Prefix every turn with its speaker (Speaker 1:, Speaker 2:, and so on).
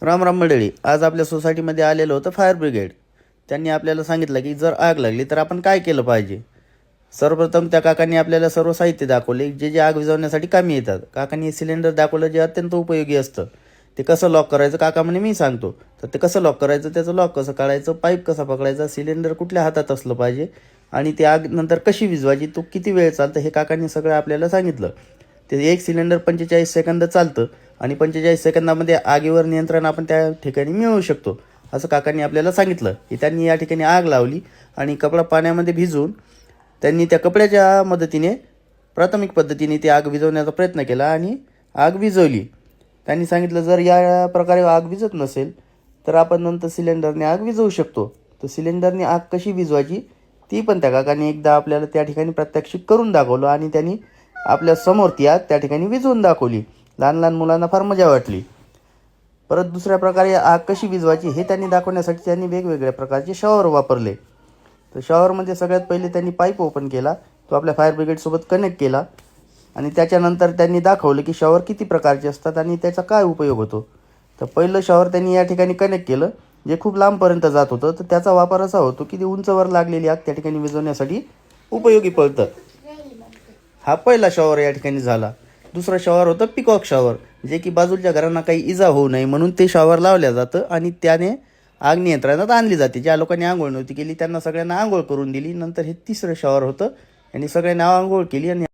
Speaker 1: राम राम मंडळी, आज आपल्या सोसायटीमध्ये आलेलं होतं फायर ब्रिगेड. त्यांनी आपल्याला सांगितलं की जर आग लागली तर आपण काय केलं पाहिजे. सर्वप्रथम त्या काकांनी आपल्याला सर्व साहित्य दाखवले जे जे आग विझवण्यासाठी कामी येतात. काकांनी सिलेंडर दाखवलं जे अत्यंत उपयोगी असतं. ते कसं लॉक करायचं काका म्हणे मी सांगतो. तर ते कसं लॉक करायचं, त्याचं लॉक कसं काढायचं, पाईप कसा पकडायचा, सिलेंडर कुठल्या हातात असलं पाहिजे आणि ती आग नंतर कशी विझवायची, तो किती वेळ चालतं हे काकांनी सगळं आपल्याला सांगितलं. ते एक सिलेंडर 45 सेकंद चालतं आणि 45 सेकंदामध्ये आगीवर नियंत्रण आपण त्या ठिकाणी मिळवू शकतो असं काकांनी आपल्याला सांगितलं. की त्यांनी या ठिकाणी आग लावली आणि कपडा पाण्यामध्ये भिजवून त्यांनी त्या कपड्याच्या मदतीने प्राथमिक पद्धतीने ती आग विझवण्याचा प्रयत्न केला आणि आग विझवली. त्यांनी सांगितलं जर या प्रकारे आग विझत नसेल तर आपण नंतर सिलेंडरने आग विझवू शकतो. तर सिलेंडरने आग कशी विझवायची ती पण त्या काकांनी एकदा आपल्याला त्या ठिकाणी प्रात्यक्षिक करून दाखवलं आणि त्यांनी आपल्या समोर ती आग त्या ठिकाणी विझवून दाखवली. लहान लहान मुलांना फार मजा वाटली. परत दुसऱ्या प्रकारे आग कशी विझवायची हे त्यांनी दाखवण्यासाठी त्यांनी वेगवेगळ्या प्रकारचे शॉवर वापरले. तर शॉवरमध्ये सगळ्यात पहिले त्यांनी पाईप ओपन केला, तो आपल्या फायर ब्रिगेडसोबत कनेक्ट केला आणि त्याच्यानंतर त्यांनी दाखवलं की शॉवर किती प्रकारचे असतात आणि त्याचा काय उपयोग होतो. तर पहिलं शॉवर त्यांनी या ठिकाणी कनेक्ट केलं जे खूप लांबपर्यंत जात होतं. तर त्याचा वापर असा होतो की ती उंचवर लागलेली आग त्या ठिकाणी विझवण्यासाठी उपयोगी पडतं. हा पहिला शॉवर या ठिकाणी झाला. दुसरा शॉवर होतं पिकॉक शॉवर, जे की बाजूच्या घरांना काही इजा होऊ नये म्हणून ते शॉवर लावल्या जातं आणि त्याने आग नियंत्रणात आणली जाते. ज्या लोकांनी आंघोळ नव्हती केली त्यांना सगळ्यांना आंघोळ करून दिली. नंतर हे तिसरं शॉवर होतं आणि सगळ्यांना आंघोळ केली आणि